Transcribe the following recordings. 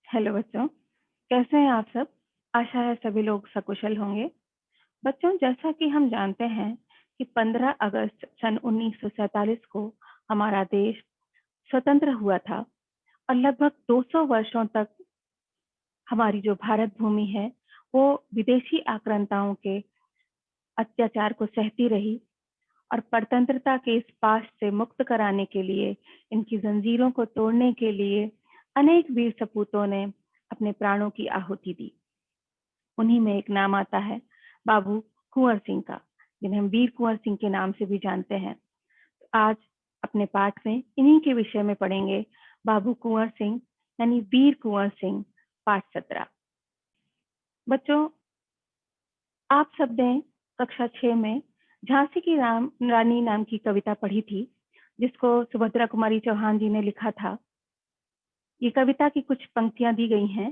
Hello बच्चों, कैसे हैं आप सब? आशा है सभी लोग सकुशल होंगे। बच्चों, जैसा कि हम जानते हैं कि 15 अगस्त सन 1947 को हमारा देश स्वतंत्र हुआ था और लगभग 200 वर्षों तक हमारी जो भारत भूमि है, वो विदेशी आक्रांताओं के अत्याचार को सहती रही और परतंत्रता के इस पाश से मुक्त कराने के लिए, इनकी जंजीरों को तोड़ने के लिए अनेक वीर सपूतों ने अपने प्राणों की आहुति दी। उन्हीं में एक नाम आता है बाबू कुंवर सिंह का, जिन्हें हम वीर कुंवर सिंह के नाम से भी जानते हैं। आज अपने पाठ में इन्हीं के विषय में पढ़ेंगे, बाबू कुंवर सिंह यानी वीर कुंवर सिंह, पाठ 17। बच्चों, आप सब ने कक्षा 6 में झांसी की रानी नाम की कविता पढ़ी थी, जिसको सुभद्रा कुमारी चौहान जी ने लिखा था। ये कविता की कुछ पंक्तियां दी गई हैं।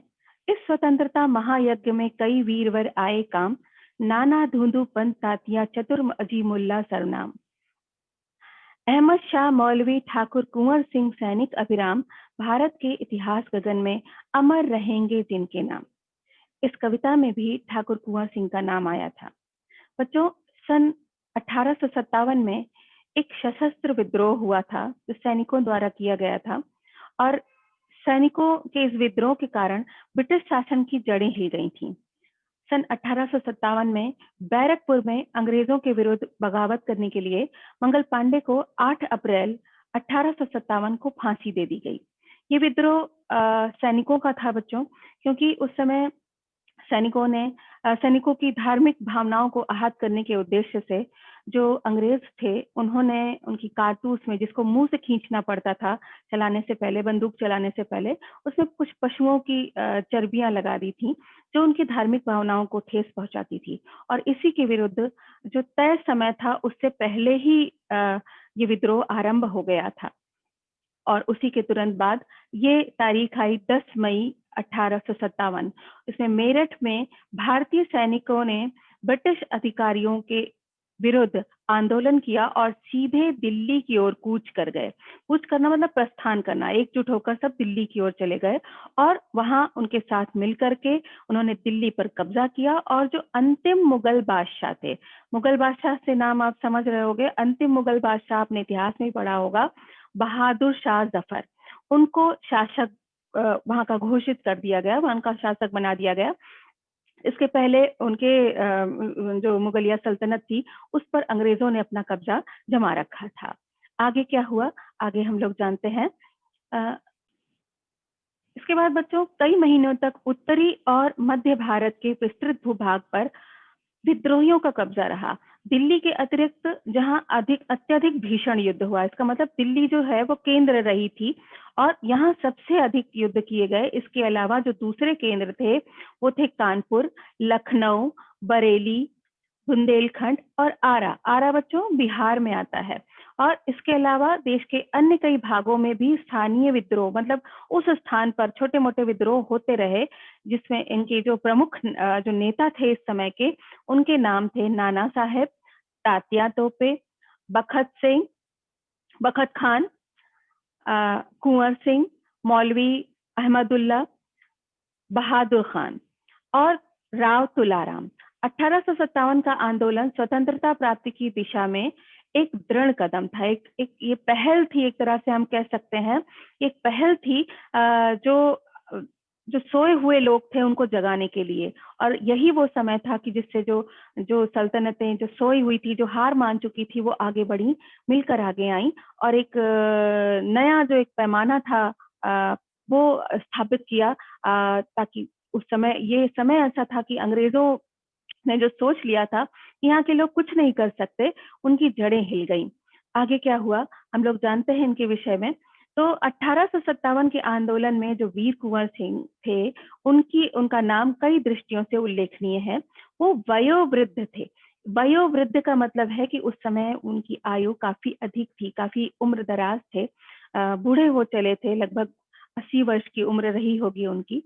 इस स्वतंत्रता महायज्ञ में कई वीरवर आए काम, नाना धुंधु पंत तातिया चतुर अजी मुल्ला सरनाम। अहमद शाह मौलवी ठाकुर कुंवर सिंह सैनिक अभिराम, भारत के इतिहास गगन में अमर रहेंगे जिनके नाम। इस कविता में भी ठाकुर कुंवर सिंह का नाम आया था। बच्चों, सन 1857 में एक सशस्त्र विद्रोह हुआ था, जो सैनिकों द्वारा किया गया था, और सैनिकों के इस विद्रोह के कारण ब्रिटिश शासन की जड़ें हिल गई थीं। सन 1857 में बैरकपुर में अंग्रेजों के विरुद्ध बगावत करने के लिए मंगल पांडे को 8 अप्रैल 1857 को फांसी दे दी गई। ये विद्रोह सैनिकों का था बच्चों, क्योंकि उस समय सैनिकों की धार्मिक भावनाओं को आहत करने के उद्देश्य से जो अंग्रेज थे, उन्होंने उनकी कारतूस में, जिसको मुंह से खींचना पड़ता था चलाने से पहले, बंदूक चलाने से पहले, उसमें कुछ पशुओं की चर्बियां लगा दी थी, जो उनकी धार्मिक भावनाओं को ठेस पहुंचाती थी। और इसी के विरुद्ध जो तय समय था, उससे पहले ही ये विद्रोह आरंभ हो गया था। और उसी के तुरंत बाद ये तारीख आई 10 मई 1857। इसमें मेरठ में भारतीय सैनिकों ने ब्रिटिश अधिकारियों के विरुद्ध आंदोलन किया और सीधे दिल्ली की ओर कूच कर गए। कूच करना मतलब प्रस्थान करना, एकजुट होकर सब दिल्ली की ओर चले गए और वहां उनके साथ मिलकर के उन्होंने दिल्ली पर कब्जा किया। और जो अंतिम मुगल बादशाह थे, मुगल बादशाह से नाम आप समझ रहे होंगे, अंतिम मुगल बादशाह आपने इतिहास में पढ़ा होगा, बहादुर शाह जफर, उनको शासक वहां का घोषित कर दिया गया, वहां का शासक बना दिया गया। इसके पहले उनके जो मुगलिया सल्तनत थी, उस पर अंग्रेजों ने अपना कब्जा जमा रखा था। आगे क्या हुआ, आगे हम लोग जानते हैं। इसके बाद बच्चों, कई महीनों तक उत्तरी और मध्य भारत के विस्तृत भूभाग पर विद्रोहियों का कब्जा रहा। दिल्ली के अतिरिक्त जहां अत्यधिक भीषण युद्ध हुआ, इसका मतलब दिल्ली जो है वो केंद्र रही थी और यहाँ सबसे अधिक युद्ध किए गए। इसके अलावा जो दूसरे केंद्र थे, वो थे कानपुर, लखनऊ, बरेली, बुंदेलखंड और आरा। आरा बच्चों बिहार में आता है। और इसके अलावा देश के अन्य कई भागों में भी स्थानीय विद्रोह, मतलब उस स्थान पर छोटे मोटे विद्रोह होते रहे, जिसमें इनके जो प्रमुख जो नेता थे इस समय के, उनके नाम थे नाना साहेब, तात्या तोपे, बखत सिंह, बखत खान, कुंवर सिंह, मौलवी अहमदुल्ला, बहादुर खान और राव तुलाराम। 1857 का आंदोलन स्वतंत्रता प्राप्ति की दिशा में एक दृढ़ कदम था, एक ये पहल थी, एक तरह से हम कह सकते हैं, एक पहल थी जो सोए हुए लोग थे उनको जगाने के लिए। और यही वो समय था कि जिससे जो जो सल्तनतें जो सोई हुई थी, जो हार मान चुकी थी, वो आगे बढ़ी, मिलकर आगे आई और एक नया जो एक पैमाना था वो स्थापित किया, ताकि उस समय, ये समय ऐसा था कि अंग्रेजों ने जो सोच लिया था कि यहाँ के लोग कुछ नहीं कर सकते, उनकी जड़ें हिल गई। आगे क्या हुआ हम लोग जानते हैं इनके विषय में। तो 1857 के आंदोलन में जो वीर कुंवर सिंह थे, उनका नाम कई दृष्टियों से उल्लेखनीय है। वो वयोवृद्ध थे। वयोवृद्ध का मतलब है कि उस समय उनकी आयु काफी अधिक थी, काफी उम्र दराज थे, बूढ़े हो चले थे, लगभग 80 वर्ष की उम्र रही होगी उनकी।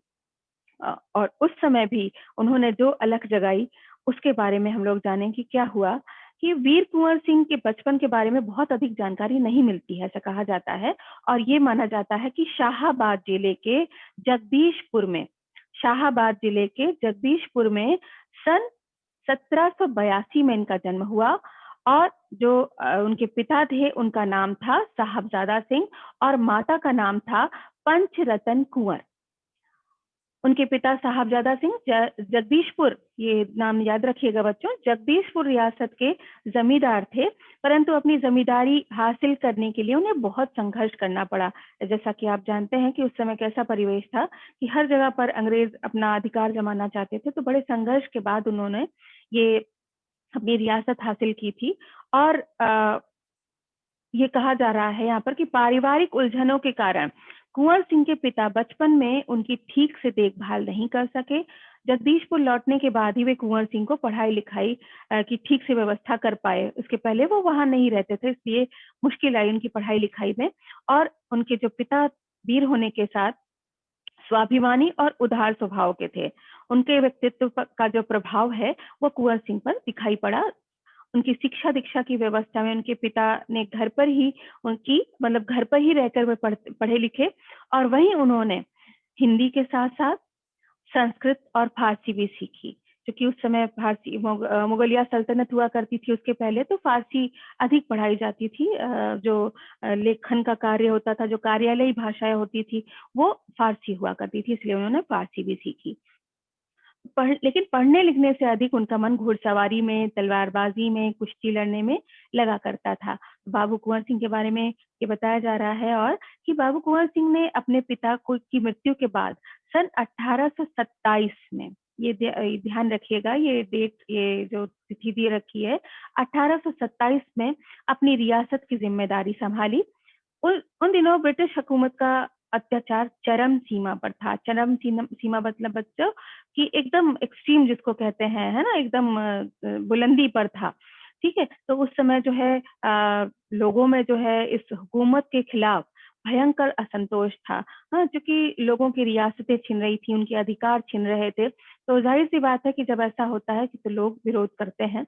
और उस समय भी उन्होंने जो अलख जगाई, उसके बारे में हम लोग जानें कि क्या हुआ कि वीर कुंवर सिंह के बचपन के बारे में बहुत अधिक जानकारी नहीं मिलती है, ऐसा कहा जाता है। और ये माना जाता है कि शाहाबाद जिले के जगदीशपुर में सन 1782 में इनका जन्म हुआ। और जो उनके पिता थे उनका नाम था साहबजादा सिंह और माता का नाम था पंचरतन कुंवर। उनके पिता साहबजादा सिंह जगदीशपुर, ये नाम याद रखिएगा बच्चों, जगदीशपुर रियासत के जमींदार थे, परंतु अपनी जमींदारी हासिल करने के लिए उन्हें बहुत संघर्ष करना पड़ा। जैसा कि आप जानते हैं कि उस समय कैसा परिवेश था कि हर जगह पर अंग्रेज अपना अधिकार जमाना चाहते थे, तो बड़े संघर्ष के बाद उन्होंने ये अपनी रियासत हासिल की थी। और ये कहा जा रहा है यहाँ पर कि पारिवारिक उलझनों के कारण कुंवर सिंह के पिता बचपन में उनकी ठीक से देखभाल नहीं कर सके। जगदीशपुर लौटने के बाद ही वे कुंवर सिंह को पढ़ाई लिखाई की ठीक से व्यवस्था कर पाए। उसके पहले वो वहां नहीं रहते थे, इसलिए मुश्किल आई उनकी पढ़ाई लिखाई में। और उनके जो पिता वीर होने के साथ स्वाभिमानी और उदार स्वभाव के थे। उनके व्यक्तित्व का जो प्रभाव है वो कुंवर सिंह पर दिखाई पड़ा। उनकी शिक्षा दीक्षा की व्यवस्था में उनके पिता ने घर पर ही रहकर वे पढ़े लिखे। और वहीं उन्होंने हिंदी के साथ साथ संस्कृत और फारसी भी सीखी, क्योंकि उस समय फारसी मुगलिया सल्तनत हुआ करती थी। उसके पहले तो फारसी अधिक पढ़ाई जाती थी। जो लेखन का कार्य होता था, जो कार्यालयी भाषाएं होती थी, वो फारसी हुआ करती थी, इसलिए उन्होंने फारसी भी सीखी। लेकिन पढ़ने लिखने से अधिक उनका मन घुड़सवारी में, तलवारबाजी में, कुश्ती लड़ने में लगा करता था। बाबू कुंवर सिंह के बारे में ये बताया जा रहा है और कि बाबू कुंवर सिंह ने अपने पिता की मृत्यु के बाद सन 1827 में, ये ध्यान रखिएगा, ये डेट, ये जो तिथि दी रखी है, 1827 में अपनी रियासत की जिम्मेदारी संभाली। उन दिनों ब्रिटिश हुकूमत का अत्याचार चरम सीमा पर था। चरम सीमा मतलब बच्चों कि एकदम एक्सट्रीम जिसको कहते हैं, है ना, एकदम बुलंदी पर था। ठीक है, तो उस समय जो है लोगों में जो है इस हुकूमत के खिलाफ भयंकर असंतोष था। हाँ, क्योंकि लोगों की रियासतें छिन रही थी, उनके अधिकार छिन रहे थे। तो जाहिर सी बात है कि जब ऐसा होता है कि तो लोग विरोध करते हैं,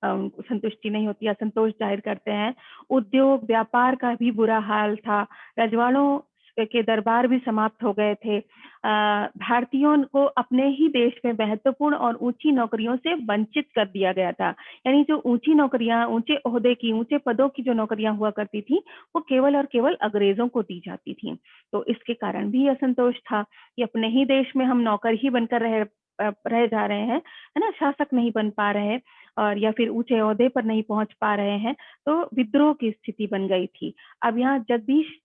उनको संतुष्टि नहीं होती, असंतोष जाहिर करते हैं। उद्योग व्यापार का भी बुरा हाल था। रजवाड़ों के दरबार भी समाप्त हो गए थे। भारतीयों को अपने ही देश में महत्वपूर्ण और ऊंची नौकरियों से वंचित कर दिया गया था। यानी जो ऊंची नौकरियां, ऊंचे ओहदे की, ऊंचे पदों की जो नौकरियां हुआ करती थी, वो केवल और केवल अंग्रेजों को दी जाती थी। तो इसके कारण भी असंतोष था कि अपने ही देश में हम नौकर ही बनकर रह जा रहे हैं, है ना, शासक नहीं बन पा रहे हैं और या फिर ऊंचे ओहदे पर नहीं पहुंच पा रहे हैं। तो विद्रोह की स्थिति बन गई थी। अब यहाँ जगदीश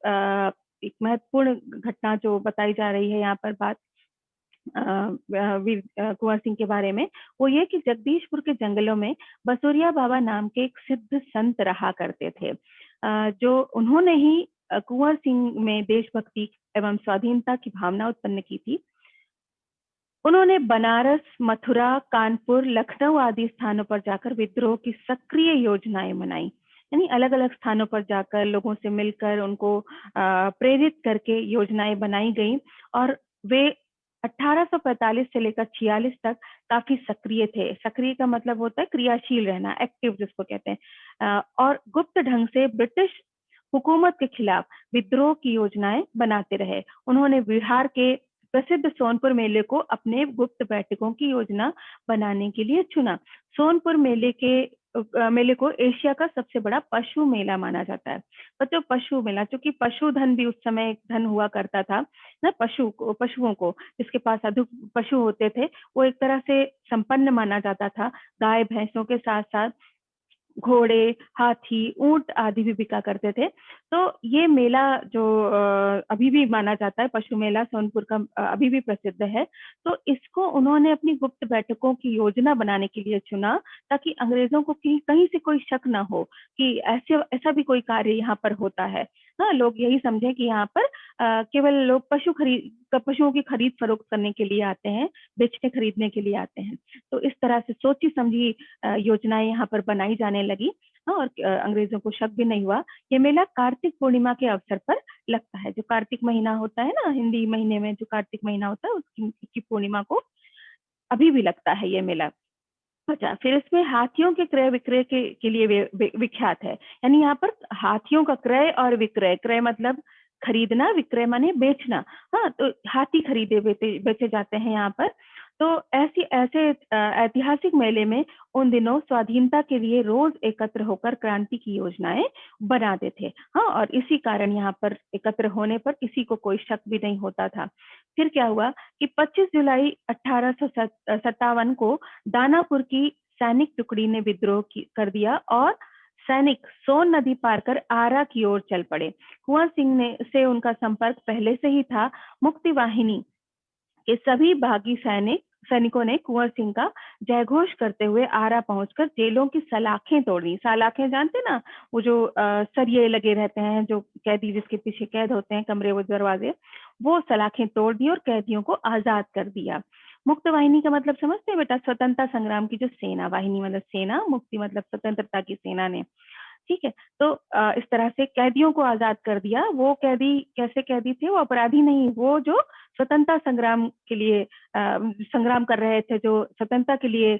एक महत्वपूर्ण घटना जो बताई जा रही है यहाँ पर बात वीर कुंवर सिंह के बारे में, वो ये कि जगदीशपुर के जंगलों में बसुरिया बाबा नाम के एक सिद्ध संत रहा करते थे। जो उन्होंने ही कुंवर सिंह में देशभक्ति एवं स्वाधीनता की भावना उत्पन्न की थी। उन्होंने बनारस, मथुरा, कानपुर, लखनऊ आदि स्थानों पर जाकर विद्रोह की सक्रिय योजनाएं बनाई। यानी अलग अलग स्थानों पर जाकर लोगों से मिलकर उनको प्रेरित करके योजनाएं बनाई गई। और वे 1845 से लेकर 46 तक काफी सक्रिय थे। सक्रिय का मतलब होता है क्रियाशील रहना, एक्टिव जिसको कहते हैं। और गुप्त ढंग से ब्रिटिश हुकूमत के खिलाफ विद्रोह की योजनाएं बनाते रहे। उन्होंने बिहार के प्रसिद्ध सोनपुर मेले को अपने गुप्त बैठकों की योजना बनाने के लिए चुना। सोनपुर मेले को एशिया का सबसे बड़ा पशु मेला माना जाता है। बच्चों, पशु मेला, क्योंकि पशुधन भी उस समय एक धन हुआ करता था ना, पशुओं को जिसके पास अधिक पशु होते थे वो एक तरह से संपन्न माना जाता था। गाय भैंसों के साथ साथ घोड़े, हाथी, ऊंट आदि भी बिका करते थे। तो ये मेला जो अभी भी माना जाता है, पशु मेला सोनपुर का अभी भी प्रसिद्ध है। तो इसको उन्होंने अपनी गुप्त बैठकों की योजना बनाने के लिए चुना, ताकि अंग्रेजों को कहीं से कोई शक ना हो कि ऐसा भी कोई कार्य यहाँ पर होता है। हाँ, लोग यही समझे कि यहाँ पर केवल लोग पशुओं की खरीद फरोख्त करने के लिए आते हैं, बेचने खरीदने के लिए आते हैं। तो इस तरह से सोची समझी योजनाएं यहाँ पर बनाई जाने लगी। हाँ, और अंग्रेजों को शक भी नहीं हुआ। ये मेला कार्तिक पूर्णिमा के अवसर पर लगता है। जो कार्तिक महीना होता है ना, हिंदी महीने में जो कार्तिक महीना होता है, उसकी पूर्णिमा को अभी भी लगता है ये मेला। अच्छा, फिर इसमें हाथियों के क्रय विक्रय के लिए विख्यात है। यानी यहाँ पर हाथियों का क्रय और विक्रय, क्रय मतलब खरीदना, विक्रय माने बेचना। हाँ, तो हाथी खरीदे बेचे जाते हैं यहाँ पर। तो ऐसे ऐतिहासिक मेले में उन दिनों स्वाधीनता के लिए रोज एकत्र होकर क्रांति की योजनाएं बनाते थे। हाँ, और इसी कारण यहाँ पर एकत्र होने पर किसी को कोई शक भी नहीं होता था। फिर क्या हुआ कि 25 जुलाई 1857 को दानापुर की सैनिक टुकड़ी ने विद्रोह कर दिया और सैनिक सोन नदी पार कर आरा की ओर चल पड़े। कुंवर सिंह ने से उनका संपर्क पहले से ही था। मुक्ति वाहिनी के सभी बागी सैनिकों ने कुंवर सिंह का जयघोष करते हुए आरा पहुंचकर जेलों की सलाखें तोड़ दी। सलाखें जानते ना, वो जो सरिये लगे रहते हैं, जो कैदी जिसके पीछे कैद होते हैं, कमरे वो दरवाजे, वो सलाखें तोड़ दी और कैदियों को आजाद कर दिया। मुक्त वाहिनी का मतलब समझते हैं बेटा? स्वतंत्रता संग्राम की जो सेना, वाहिनी मतलब सेना, मुक्ति मतलब स्वतंत्रता की सेना ने। ठीक है, तो इस तरह से कैदियों को आजाद कर दिया। वो कैदी कैसे कैदी थे? वो अपराधी नहीं, वो जो स्वतंत्रता संग्राम के लिए संग्राम कर रहे थे, जो स्वतंत्रता के लिए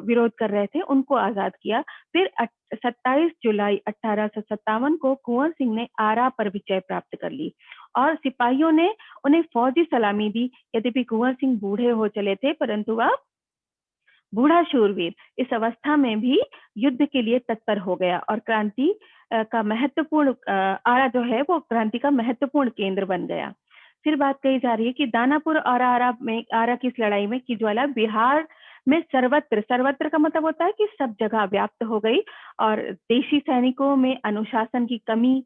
विरोध कर रहे थे, उनको आजाद किया। फिर 27 जुलाई 1857 को कुंवर सिंह ने आरा पर विजय प्राप्त कर ली और सिपाहियों ने उन्हें फौजी सलामी दी। यद्यपि कुंवर सिंह बूढ़े हो चले थे, परंतु वह बूढ़ा शूरवीर इस अवस्था में भी युद्ध के लिए तत्पर हो गया और क्रांति का महत्वपूर्ण आरा जो है वो क्रांति का महत्वपूर्ण केंद्र बन गया। फिर बात कही जा रही है कि दानापुर और आरा की इस लड़ाई में की ज्वाला बिहार में सर्वत्र, सर्वत्र का मतलब होता है कि सब जगह व्याप्त हो गई और देशी सैनिकों में अनुशासन की कमी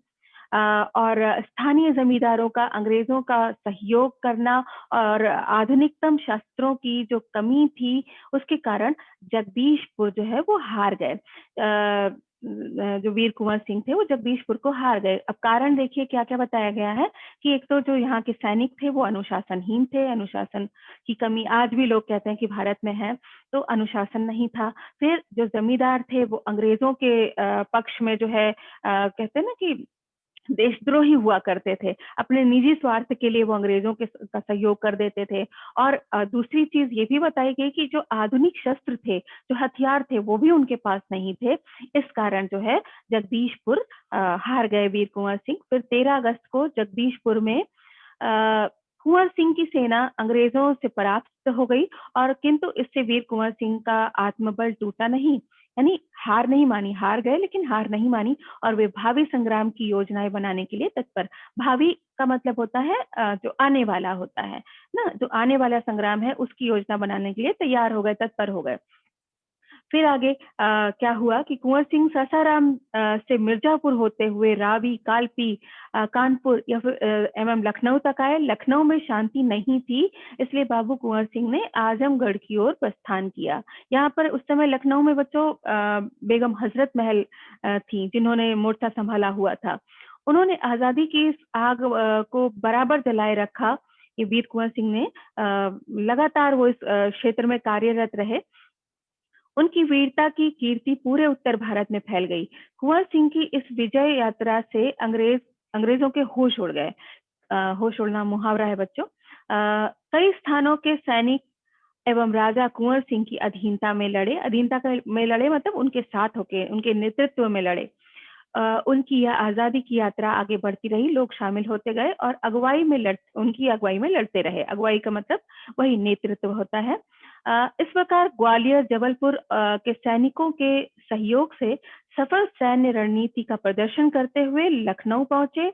और स्थानीय जमींदारों का अंग्रेजों का सहयोग करना और आधुनिकतम शस्त्रों की जो कमी थी, उसके कारण जगदीशपुर जो है वो हार गए। जो वीर कुंवर सिंह थे वो जगदीशपुर को हार गए। अब कारण देखिए क्या क्या बताया गया है कि एक तो जो यहाँ के सैनिक थे वो अनुशासनहीन थे, अनुशासन की कमी आज भी लोग कहते हैं कि भारत में है, तो अनुशासन नहीं था। फिर जो जमींदार थे वो अंग्रेजों के पक्ष में जो है कहते हैं ना कि देशद्रोही हुआ करते थे। अपने निजी स्वार्थ के लिए वो अंग्रेजों का सहयोग कर देते थे। और दूसरी चीज ये भी बताई गई कि जो आधुनिक शस्त्र थे, जो हथियार थे, वो भी उनके पास नहीं थे। इस कारण जो है जगदीशपुर हार गए वीर कुंवर सिंह। फिर 13 अगस्त को जगदीशपुर में कुंवर सिंह की सेना अंग्रेजों से परास्त हो गई और किंतु इससे वीर कुंवर सिंह का आत्मबल टूटा नहीं। यानी हार नहीं मानी, हार गए लेकिन हार नहीं मानी और वे भावी संग्राम की योजनाएं बनाने के लिए तत्पर। भावी का मतलब होता है जो आने वाला होता है ना, जो आने वाला संग्राम है उसकी योजना बनाने के लिए तैयार हो गए, तत्पर हो गए। फिर आगे क्या हुआ कि कुंवर सिंह सासाराम से मिर्जापुर होते हुए रावी, कालपी, कानपुर या फिर एवं लखनऊ तक आए। लखनऊ में शांति नहीं थी, इसलिए बाबू कुंवर सिंह ने आजमगढ़ की ओर प्रस्थान किया। यहाँ पर उस समय लखनऊ में बच्चों बेगम हजरत महल थी, जिन्होंने मोर्चा संभाला हुआ था। उन्होंने आजादी की इस आग को बराबर जलाए रखा। ये वीर कुंवर सिंह ने लगातार वो इस क्षेत्र में कार्यरत रहे। उनकी वीरता की कीर्ति पूरे उत्तर भारत में फैल गई। कुंवर सिंह की इस विजय यात्रा से अंग्रेजों के होश उड़ गए। होश उड़ना मुहावरा है बच्चों। कई स्थानों के सैनिक एवं राजा कुंवर सिंह की अधीनता में लड़े। में लड़े मतलब उनके साथ होके, उनके नेतृत्व में लड़े। उनकी यह आजादी की यात्रा आगे बढ़ती रही, लोग शामिल होते गए और उनकी अगुवाई में लड़ते रहे। अगुवाई का मतलब वही नेतृत्व होता है। इस प्रकार ग्वालियर, जबलपुर के सैनिकों के सहयोग से सफल सैन्य रणनीति का प्रदर्शन करते हुए लखनऊ पहुंचे।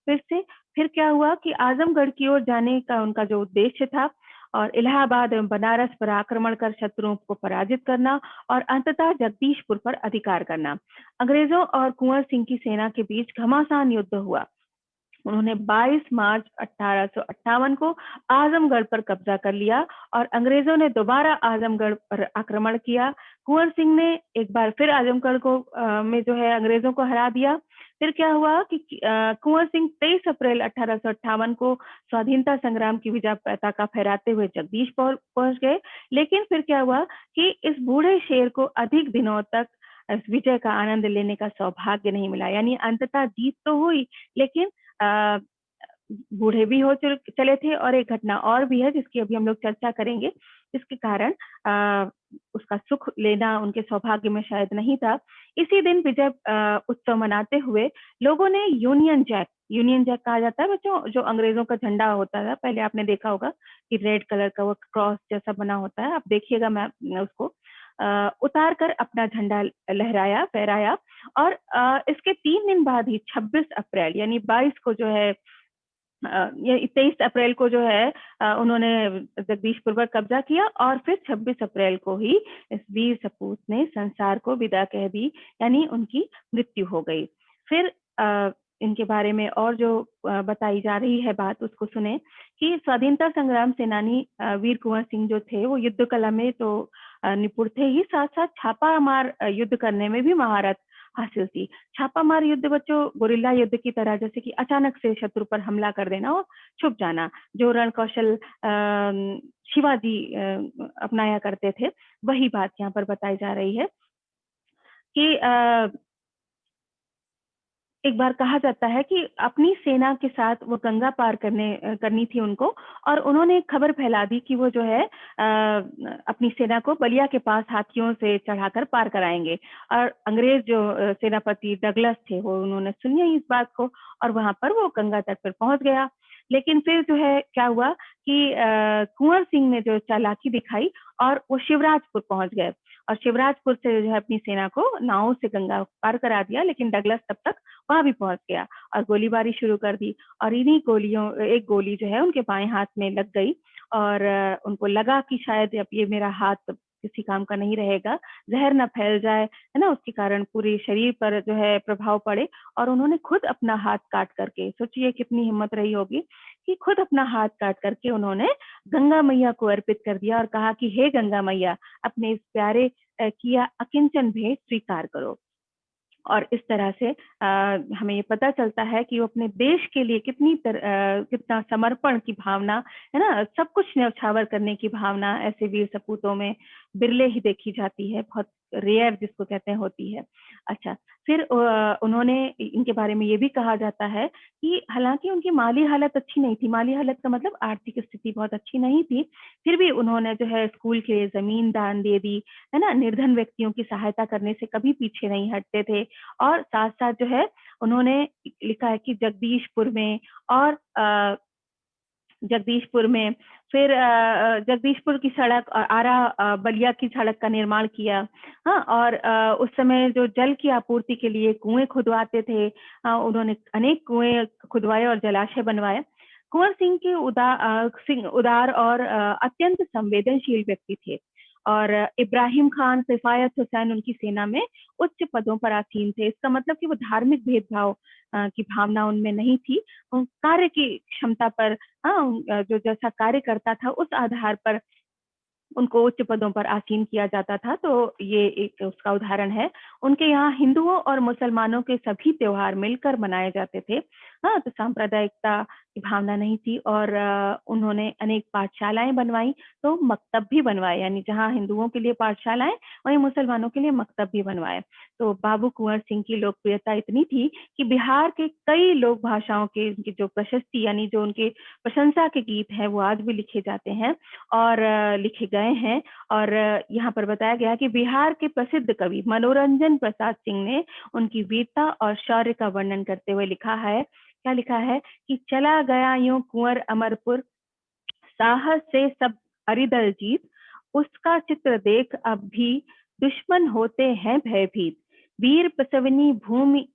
फिर क्या हुआ कि आजमगढ़ की ओर जाने का उनका जो उद्देश्य था और इलाहाबाद एवं बनारस पर आक्रमण कर शत्रुओं को पराजित करना और अंततः जगदीशपुर पर अधिकार करना। अंग्रेजों और कुंवर सिंह की सेना के बीच घमासान युद्ध हुआ। उन्होंने 22 मार्च 1858 को आजमगढ़ पर कब्जा कर लिया और अंग्रेजों ने दोबारा आजमगढ़ पर आक्रमण किया। कुंवर सिंह ने एक बार फिर आजमगढ़ को में जो है अंग्रेजों को हरा दिया। फिर क्या हुआ कि कुंवर सिंह 23 अप्रैल 1858 को स्वाधीनता संग्राम की विजय पताका फहराते हुए जगदीश पहुंच गए। लेकिन फिर क्या हुआ कि इस बूढ़े शेर को अधिक दिनों तक इस विजय का आनंद लेने का सौभाग्य नहीं मिला। यानी अंततः जीत तो हुई, लेकिन बूढ़े भी हो चले थे, और एक घटना और भी है जिसकी अभी हम लोग चर्चा करेंगे, जिसके कारण उसका सुख लेना उनके सौभाग्य में शायद नहीं था। इसी दिन विजय उत्सव मनाते हुए लोगों ने यूनियन जैक कहा जाता है बच्चों, जो अंग्रेजों का झंडा होता था, पहले आपने देखा होगा कि रेड कलर का वो क्रॉस जैसा बना होता है, आप देखिएगा, मैं उसको उतार कर अपना झंडा लहराया, फहराया। और इसके 3 दिन बाद ही 26 अप्रैल यानी 22 को जो है, ये 23 अप्रैल को जो है उन्होंने जगदीशपुर पर कब्जा किया, और फिर 26 अप्रैल को ही इस वीर सपूत ने संसार को विदा कह दी, यानी उनकी मृत्यु हो गई। फिर इनके बारे में और जो बताई जा रही है बात, उसको सुने कि स्वाधीनता संग्राम सेनानी वीर कुंवर सिंह जो थे, वो युद्ध कला में तो निपुण थे ही, साथ साथ छापामार युद्ध करने में भी महारत हासिल थी। छापामार युद्ध बच्चों गुरिल्ला युद्ध की तरह, जैसे कि अचानक से शत्रु पर हमला कर देना और छुप जाना, जो रण कौशल शिवाजी अपनाया करते थे, वही बात यहाँ पर बताई जा रही है कि एक बार कहा जाता है कि अपनी सेना के साथ वो गंगा पार करनी थी उनको, और उन्होंने एक खबर फैला दी कि वो जो है अपनी सेना को बलिया के पास हाथियों से चढ़ाकर पार कराएंगे। और अंग्रेज जो सेनापति डगलस थे, वो उन्होंने सुनी इस बात को, और वहां पर वो गंगा तट पर पहुंच गया। लेकिन फिर जो है क्या हुआ कि कुंवर सिंह ने जो चालाकी दिखाई, और वो शिवराजपुर पहुंच गए, और शिवराजपुर से जो है अपनी सेना को नावों से गंगा पार करा दिया। लेकिन डगलस तब तक वहां भी पहुंच गया और गोलीबारी शुरू कर दी, और इन्हीं गोलियों, एक गोली जो है उनके बाएं हाथ में लग गई, और उनको लगा कि शायद अब ये मेरा हाथ किसी काम का नहीं रहेगा, जहर न फैल जाए, है ना, उसके कारण पूरे शरीर पर जो है प्रभाव पड़े। और उन्होंने खुद अपना हाथ काट करके, सोचिए कितनी हिम्मत रही होगी, कि खुद अपना हाथ काट करके उन्होंने गंगा मैया को अर्पित कर दिया, और कहा कि हे गंगा मैया, अपने इस प्यारे किया अकिंचन भेंट स्वीकार करो। और इस तरह से हमें ये पता चलता है कि वो अपने देश के लिए कितना समर्पण की भावना, है ना, सब कुछ न्यौछावर करने की भावना ऐसे वीर सपूतों में बिरले ही देखी जाती है, बहुत रेयर जिसको कहते हैं होती है। अच्छा, फिर उन्होंने, इनके बारे में ये भी कहा जाता है कि हालांकि उनकी माली हालत अच्छी नहीं थी, माली हालत का मतलब आर्थिक स्थिति बहुत अच्छी नहीं थी, फिर भी उन्होंने जो है स्कूल के लिए जमीन दान दे दी, है ना, निर्धन व्यक्तियों की सहायता करने से कभी पीछे नहीं हटते थे। और साथ साथ जो है उन्होंने लिखा है कि जगदीशपुर में, और जगदीशपुर में फिर जगदीशपुर की सड़क और आरा बलिया की सड़क का निर्माण किया। हाँ, और उस समय जो जल की आपूर्ति के लिए कुएं खुदवाते थे, उन्होंने अनेक कुएं खुदवाए और जलाशय बनवाए। कुंवर सिंह के उदार और अत्यंत संवेदनशील व्यक्ति थे, और इब्राहिम खान, किफायत हुसैन उनकी सेना में उच्च पदों पर आसीन थे। इसका मतलब कि वो धार्मिक भेदभाव की भावना उनमें नहीं थी, कार्य की क्षमता पर, हाँ, जो जैसा कार्य करता था उस आधार पर उनको उच्च पदों पर आसीन किया जाता था। तो ये एक उसका उदाहरण है। उनके यहाँ हिंदुओं और मुसलमानों के सभी त्योहार मिलकर मनाए जाते थे। हाँ, तो सांप्रदायिकता की भावना नहीं थी, और उन्होंने अनेक पाठशालाएं बनवाई, तो मकतब भी बनवाए, यानी जहाँ हिंदुओं के लिए पाठशालाएं, वहीं मुसलमानों के लिए मकतब भी बनवाए। तो बाबू कुंवर सिंह की लोकप्रियता इतनी थी कि बिहार के कई लोक भाषाओं के उनकी जो प्रशस्ति, यानी जो उनके प्रशंसा के गीत हैं, वो आज भी लिखे जाते हैं और लिखे गए हैं। और यहाँ पर बताया गया कि बिहार के प्रसिद्ध कवि मनोरंजन प्रसाद सिंह ने उनकी वीरता और शौर्य का वर्णन करते हुए लिखा है, क्या लिखा है कि चला गया यूं कुंवर अमरपुर, साहस से सब अरिदल जीत, उसका चित्र देख अब भी दुश्मन होते हैं भयभीत, वीर प्रसवनी भूमि,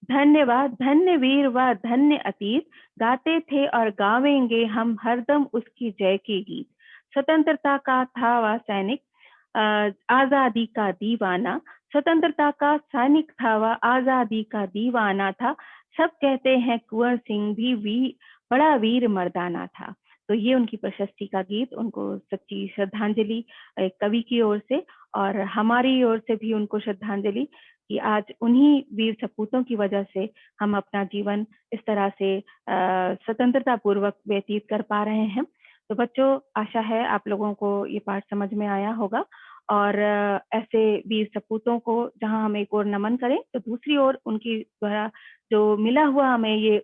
धन्यवाद धन्य वीर व धन्य अतीत, गाते थे और गावेंगे हम हरदम उसकी जय के गीत। स्वतंत्रता का था वह सैनिक, आजादी का दीवाना, स्वतंत्रता का सैनिक था वह, आजादी का दीवाना था, सब कहते हैं कुंवर सिंह भी बड़ा वीर मर्दाना था। तो ये उनकी प्रशस्ति का गीत, उनको सच्ची श्रद्धांजलि कवि की ओर से, और हमारी ओर से भी उनको श्रद्धांजलि, कि आज उन्हीं वीर सपूतों की वजह से हम अपना जीवन इस तरह से स्वतंत्रता पूर्वक व्यतीत कर पा रहे हैं। तो बच्चों, आशा है आप लोगों को ये पाठ समझ में आया होगा, और ऐसे वीर सपूतों को जहां हम एक ओर नमन करें, तो दूसरी ओर उनकी द्वारा जो मिला हुआ हमें ये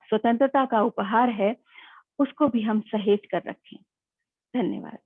स्वतंत्रता का उपहार है, उसको भी हम सहेज कर रखें। धन्यवाद।